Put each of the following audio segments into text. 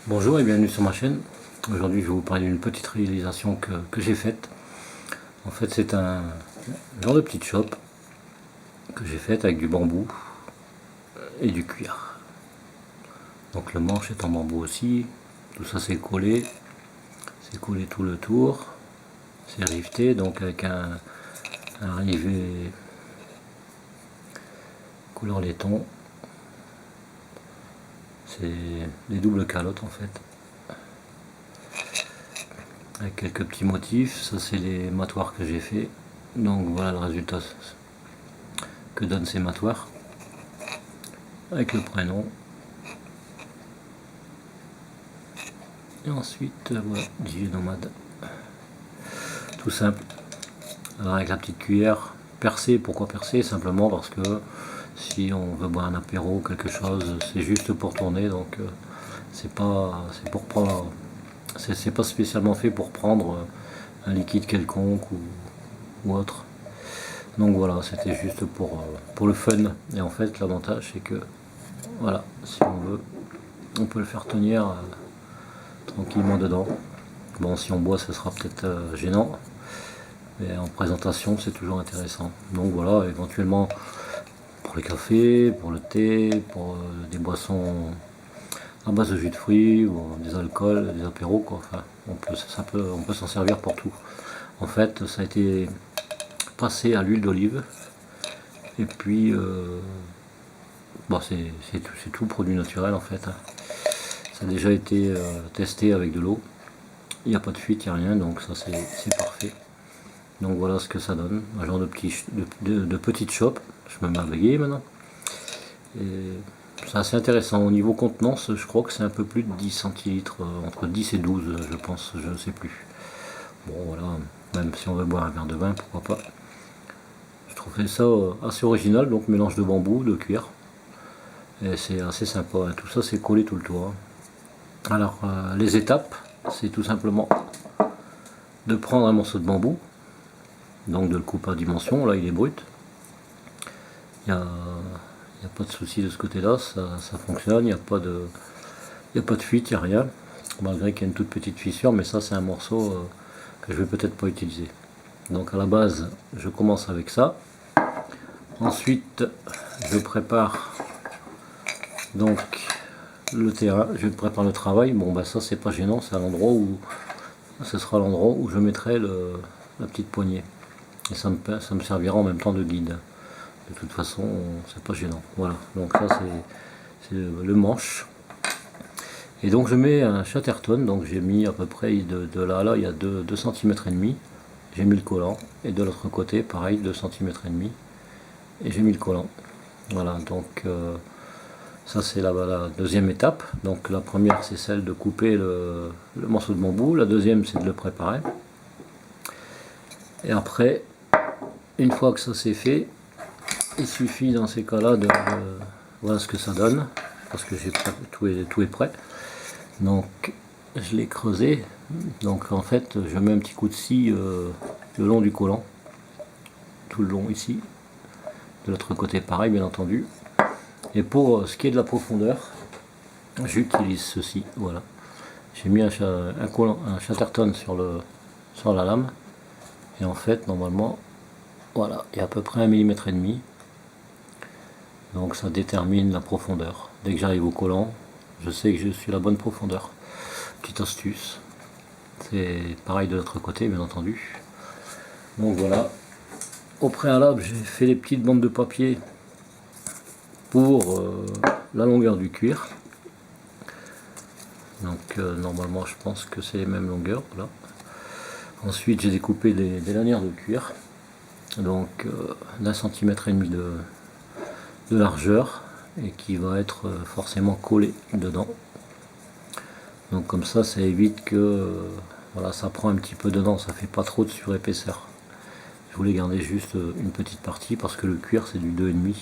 Bonjour et bienvenue sur ma chaîne. Aujourd'hui je vais vous parler d'une petite réalisation que j'ai faite. En fait c'est un genre de petite chope que j'ai faite avec du bambou et du cuir. Donc le manche est en bambou aussi. Tout ça c'est collé tout le tour. C'est rifté donc avec un rivet couleur laiton. C'est des doubles calottes en fait. Avec quelques petits motifs, ça c'est les matoirs que j'ai fait. Donc voilà le résultat que donnent ces matoirs. Avec le prénom. Et ensuite, voilà, DJ Nomade. Tout simple. Alors avec la petite cuillère, percer, pourquoi percer? Simplement parce que si on veut boire un apéro ou quelque chose, c'est juste pour tourner, donc c'est pas spécialement fait pour prendre un liquide quelconque ou autre. Donc voilà, c'était juste pour le fun. Et en fait l'avantage c'est que voilà, si on veut, on peut le faire tenir tranquillement dedans. Bon, si on boit ce sera peut-être gênant, mais en présentation c'est toujours intéressant. Donc voilà, éventuellement pour les cafés, pour le thé, pour des boissons à base de jus de fruits ou des alcools, des apéros quoi. Enfin, on peut s'en servir pour tout. En fait, ça a été passé à l'huile d'olive et puis bon, c'est tout produit naturel en fait, hein. Ça a déjà été testé avec de l'eau. Il n'y a pas de fuite, il n'y a rien, donc ça c'est parfait. Donc voilà ce que ça donne, un genre de petite chope. Je me mets à bégayer maintenant. Et c'est assez intéressant. Au niveau contenance, je crois que c'est un peu plus de 10 centilitres, entre 10 et 12 je pense, je ne sais plus. Bon voilà, même si on veut boire un verre de vin, pourquoi pas. Je trouvais ça assez original, donc mélange de bambou, de cuir. Et c'est assez sympa, hein. Tout ça c'est collé tout le tour, hein. Alors les étapes, c'est tout simplement de prendre un morceau de bambou, donc de le couper à dimension, là il est brut. Il n'y a pas de souci de ce côté-là, ça fonctionne, il n'y a pas de fuite, il n'y a rien, malgré qu'il y a une toute petite fissure, mais ça c'est un morceau que je vais peut-être pas utiliser. Donc à la base, je commence avec ça. Ensuite, je prépare donc le terrain, je prépare le travail. Bon bah ça c'est pas gênant, c'est à l'endroit où ce sera l'endroit où je mettrai la petite poignée. Et ça me servira en même temps de guide. De toute façon, c'est pas gênant. Voilà, donc ça c'est le manche. Et donc je mets un Chatterton, donc j'ai mis à peu près de là à là, il y a 2 cm et demi. J'ai mis le collant. Et de l'autre côté, pareil, 2 cm et demi. Et j'ai mis le collant. Voilà, donc ça c'est la deuxième étape. Donc la première c'est celle de couper le morceau de bambou. La deuxième c'est de le préparer. Et après, une fois que ça c'est fait, il suffit dans ces cas-là de voilà ce que ça donne, parce que tout est prêt. Donc je l'ai creusé. Donc en fait je mets un petit coup de scie le long du collant, tout le long ici. De l'autre côté pareil bien entendu. Et pour ce qui est de la profondeur, j'utilise ceci, voilà. J'ai mis un Chatterton sur la lame. Et en fait normalement, voilà, il y a à peu près 1,5 mm. Donc ça détermine la profondeur. Dès que j'arrive au collant, je sais que je suis à la bonne profondeur. Petite astuce. C'est pareil de l'autre côté bien entendu. Donc voilà. Au préalable, j'ai fait les petites bandes de papier pour la longueur du cuir. Donc normalement je pense que c'est les mêmes longueurs. Voilà. Ensuite j'ai découpé des lanières de cuir. Donc d'1,5 centimètre de largeur et qui va être forcément collé dedans. Donc comme ça évite que voilà, ça prend un petit peu dedans, ça fait pas trop de surépaisseur. Je voulais garder juste une petite partie parce que le cuir c'est du 2,5.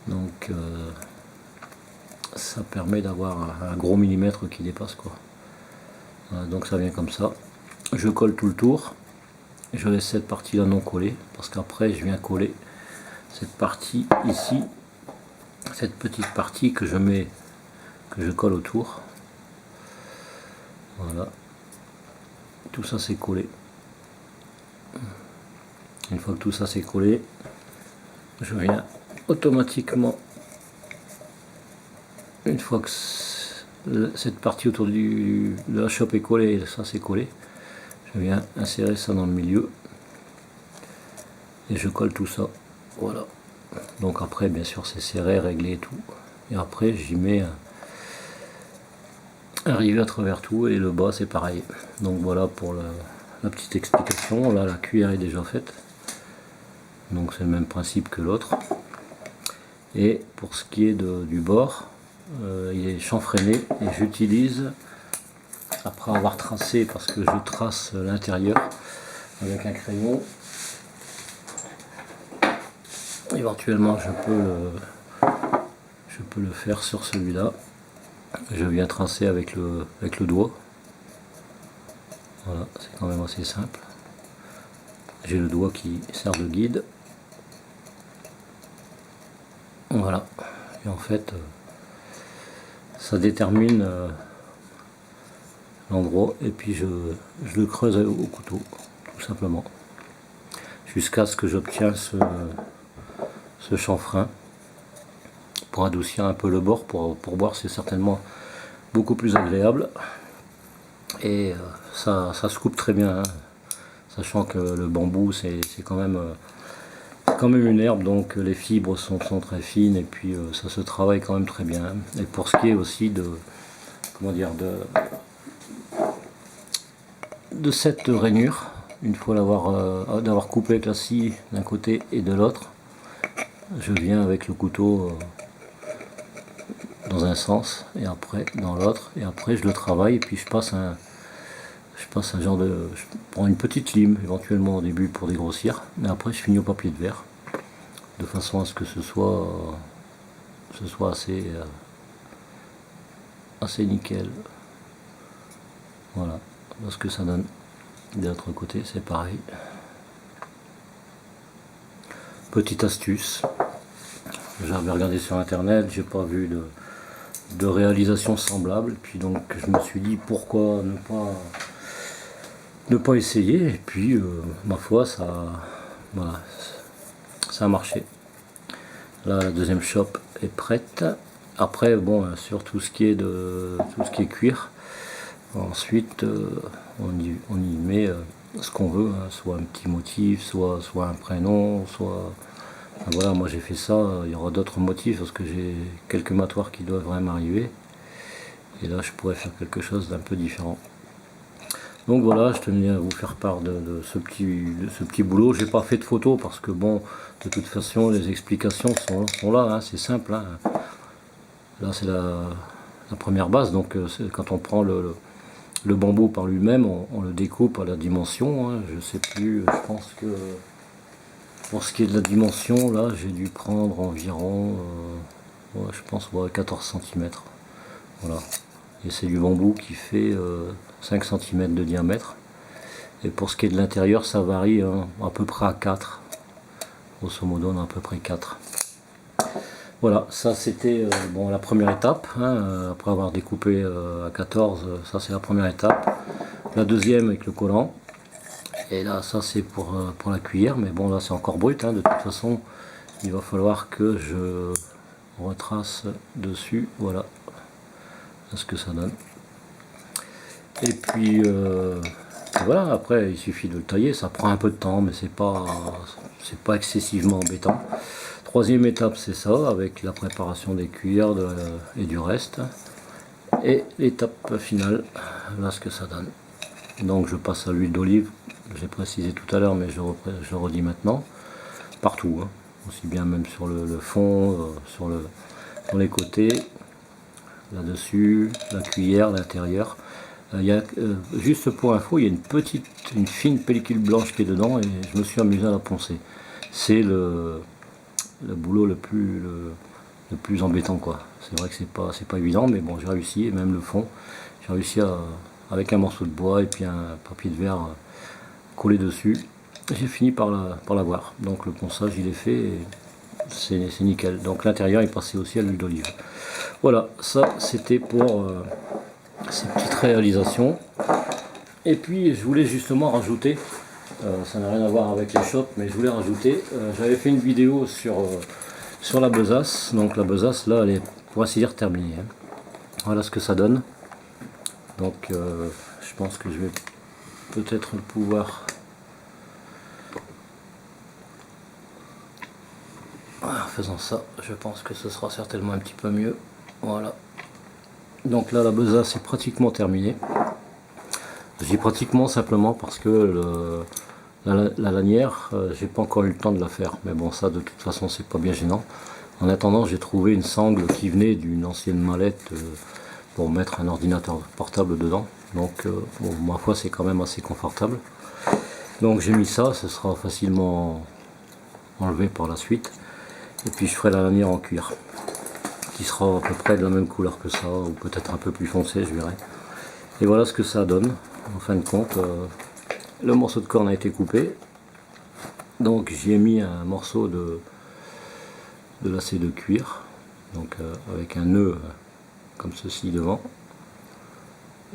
Donc ça permet d'avoir un gros millimètre qui dépasse quoi. Voilà, donc ça vient comme ça. Je colle tout le tour. Je laisse cette partie là non collée parce qu'après je viens coller cette partie ici, cette petite partie que je colle autour. Voilà, tout ça c'est collé. Une fois que tout ça c'est collé, je viens automatiquement, une fois que cette partie autour de la chope est collée, ça c'est collé, je viens insérer ça dans le milieu et je colle tout ça. Voilà, donc après bien sûr c'est serré, réglé et tout, et après j'y mets un rivet à travers tout, et le bas c'est pareil. Donc voilà pour la petite explication. Là la cuillère est déjà faite, donc c'est le même principe que l'autre. Et pour ce qui est du bord, il est chanfreiné, et j'utilise, après avoir tracé, parce que je trace l'intérieur avec un crayon, éventuellement je peux le faire sur celui-là. Je viens tracer avec le doigt. Voilà, c'est quand même assez simple. J'ai le doigt qui sert de guide. Voilà, et en fait ça détermine l'endroit, et puis je le creuse au couteau tout simplement jusqu'à ce que j'obtienne ce chanfrein pour adoucir un peu le bord. Pour boire c'est certainement beaucoup plus agréable, et ça se coupe très bien, hein, sachant que le bambou c'est quand même une herbe, donc les fibres sont très fines, et puis ça se travaille quand même très bien. Et pour ce qui est aussi de cette rainure, une fois d'avoir coupé avec la scie d'un côté et de l'autre, je viens avec le couteau dans un sens et après dans l'autre, et après je le travaille, et puis je passe un genre je prends une petite lime éventuellement au début pour dégrossir, mais après je finis au papier de verre, de façon à ce que ce soit assez nickel. Voilà, parce que ça donne. De l'autre côté c'est pareil. Petite astuce, j'avais regardé sur internet, j'ai pas vu de réalisation semblable, puis donc je me suis dit pourquoi ne pas essayer, et puis ma foi ça a marché. Là la deuxième chope est prête. Après bon, sur tout ce qui est cuir, ensuite on y met ce qu'on veut, hein, soit un petit motif, soit un prénom, soit voilà, moi j'ai fait ça. Il y aura d'autres motifs parce que j'ai quelques matoirs qui doivent vraiment arriver, et là je pourrais faire quelque chose d'un peu différent. Donc voilà, je tenais à vous faire part de ce petit boulot. J'ai pas fait de photos parce que bon, de toute façon les explications sont là, hein, c'est simple, hein. Là c'est la première base, donc quand on prend le bambou par lui-même, on le découpe à la dimension, hein. Je sais plus, je pense que pour ce qui est de la dimension, là j'ai dû prendre environ je pense 14 cm. Voilà, et c'est du bambou qui fait 5 cm de diamètre, et pour ce qui est de l'intérieur ça varie, hein, à peu près à 4, grosso modo on a à peu près 4. Voilà, ça c'était bon, la première étape, hein, après avoir découpé à 14, ça c'est la première étape. La deuxième avec le collant, et là ça c'est pour la cuillère, mais bon là c'est encore brut, hein, de toute façon il va falloir que je retrace dessus. Voilà ce que ça donne, et puis voilà, après il suffit de le tailler, ça prend un peu de temps, mais c'est pas excessivement embêtant. Troisième étape c'est ça, avec la préparation des cuillères et du reste, et l'étape finale, là ce que ça donne. Donc je passe à l'huile d'olive, j'ai précisé tout à l'heure mais je redis maintenant, partout, hein, aussi bien même sur le fond, sur les côtés, là-dessus, la cuillère, l'intérieur. Il y a, juste pour info, il y a une fine pellicule blanche qui est dedans, et je me suis amusé à la poncer. C'est le boulot le plus embêtant, quoi. C'est vrai que c'est pas évident, mais bon, j'ai réussi. Et même le fond, j'ai réussi avec un morceau de bois et puis un papier de verre collé dessus, j'ai fini par l'avoir. Donc le ponçage il est fait, et c'est nickel. Donc l'intérieur est passé aussi à l'huile d'olive. Voilà, ça c'était pour ces petites réalisations. Et puis je voulais justement rajouter, ça n'a rien à voir avec les shops, mais je voulais rajouter, j'avais fait une vidéo sur la besace. Donc la besace là, elle est pour ainsi dire terminée, hein. Voilà ce que ça donne. Donc je pense que je vais peut-être pouvoir, en faisant ça, je pense que ce sera certainement un petit peu mieux. Voilà. Donc là la besace est pratiquement terminée. Je dis pratiquement simplement parce que la lanière, j'ai pas encore eu le temps de la faire. Mais bon, ça de toute façon c'est pas bien gênant. En attendant, j'ai trouvé une sangle qui venait d'une ancienne mallette pour mettre un ordinateur portable dedans. Donc bon, ma foi c'est quand même assez confortable. Donc j'ai mis ça, ce sera facilement enlevé par la suite. Et puis je ferai la lanière en cuir, qui sera à peu près de la même couleur que ça, ou peut-être un peu plus foncé, je verrai. Et voilà ce que ça donne. En fin de compte, le morceau de corne a été coupé. Donc j'y ai mis un morceau de lacet de cuir, donc avec un nœud comme ceci devant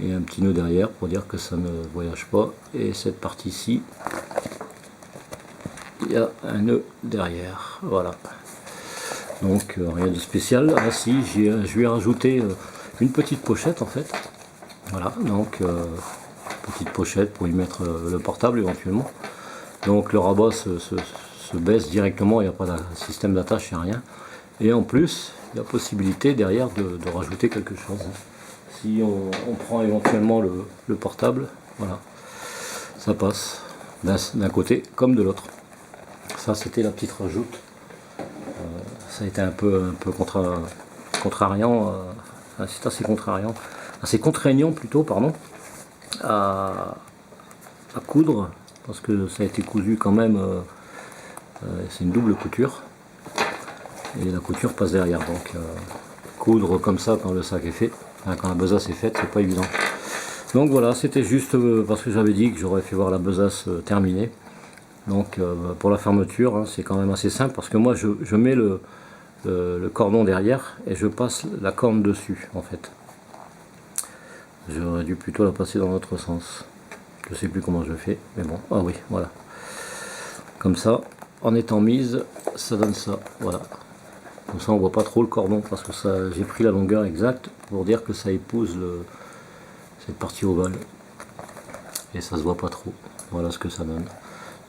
et un petit nœud derrière pour dire que ça ne voyage pas. Et cette partie-ci, il y a un nœud derrière, voilà. Donc rien de spécial. Ah si, je lui ai rajouté une petite pochette en fait. Voilà, donc petite pochette pour y mettre le portable éventuellement. Donc le rabat se baisse directement, il n'y a pas de système d'attache, il n'y a rien. Et en plus, il y a possibilité derrière de rajouter quelque chose. Si on prend éventuellement le portable, voilà, ça passe d'un côté comme de l'autre. Ça c'était la petite rajoute. Ça a été un peu contrariant, c'est assez contraignant plutôt, pardon, à coudre, parce que ça a été cousu quand même, c'est une double couture, et la couture passe derrière, donc coudre comme ça quand le sac est fait, enfin, quand la besace est faite, c'est pas évident. Donc voilà, c'était juste parce que j'avais dit que j'aurais fait voir la besace terminée. Donc pour la fermeture, hein, c'est quand même assez simple, parce que moi je mets le cordon derrière et je passe la corne dessus en fait. J'aurais dû plutôt la passer dans l'autre sens. Je sais plus comment je fais, mais bon, ah oui, voilà. Comme ça, en étant mise, ça donne ça, voilà. Comme ça on voit pas trop le cordon, parce que ça, j'ai pris la longueur exacte pour dire que ça épouse cette partie ovale. Et ça se voit pas trop. Voilà ce que ça donne.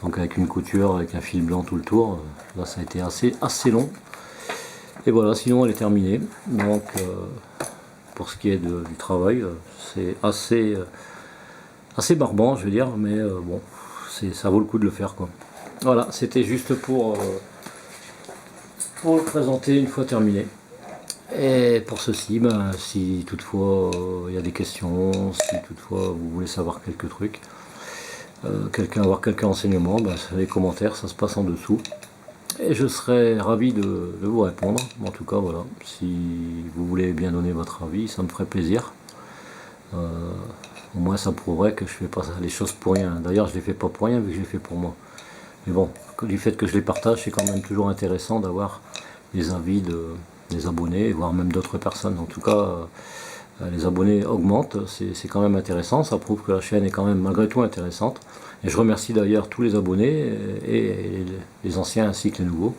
Donc avec une couture, avec un fil blanc tout le tour, là ça a été assez long. Et voilà, sinon elle est terminée. Donc pour ce qui est du travail, c'est assez barbant, je veux dire, mais bon, ça vaut le coup de le faire, quoi. Voilà, c'était juste pour le présenter une fois terminé. Et pour ceci, ben, si toutefois il y a des questions, si toutefois vous voulez savoir quelques trucs, avoir quelques renseignements, ben, les commentaires, ça se passe en dessous. Et je serais ravi de vous répondre. En tout cas, voilà, si vous voulez bien donner votre avis, ça me ferait plaisir. Au moins, ça prouverait que je fais pas les choses pour rien. D'ailleurs, je les fais pas pour rien, vu que je les fais pour moi. Mais bon, du fait que je les partage, c'est quand même toujours intéressant d'avoir les avis des abonnés, voire même d'autres personnes. En tout cas, les abonnés augmentent, c'est quand même intéressant. Ça prouve que la chaîne est quand même malgré tout intéressante. Et je remercie d'ailleurs tous les abonnés, et les anciens ainsi que les nouveaux.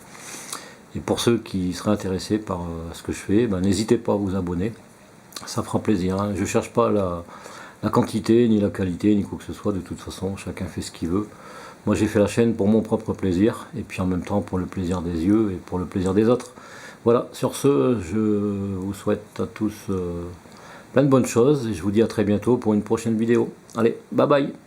Et pour ceux qui seraient intéressés par ce que je fais, ben, n'hésitez pas à vous abonner. Ça fera plaisir, hein. Je ne cherche pas la quantité, ni la qualité, ni quoi que ce soit. De toute façon, chacun fait ce qu'il veut. Moi, j'ai fait la chaîne pour mon propre plaisir, et puis en même temps pour le plaisir des yeux et pour le plaisir des autres. Voilà, sur ce, je vous souhaite à tous plein de bonnes choses, et je vous dis à très bientôt pour une prochaine vidéo. Allez, bye bye!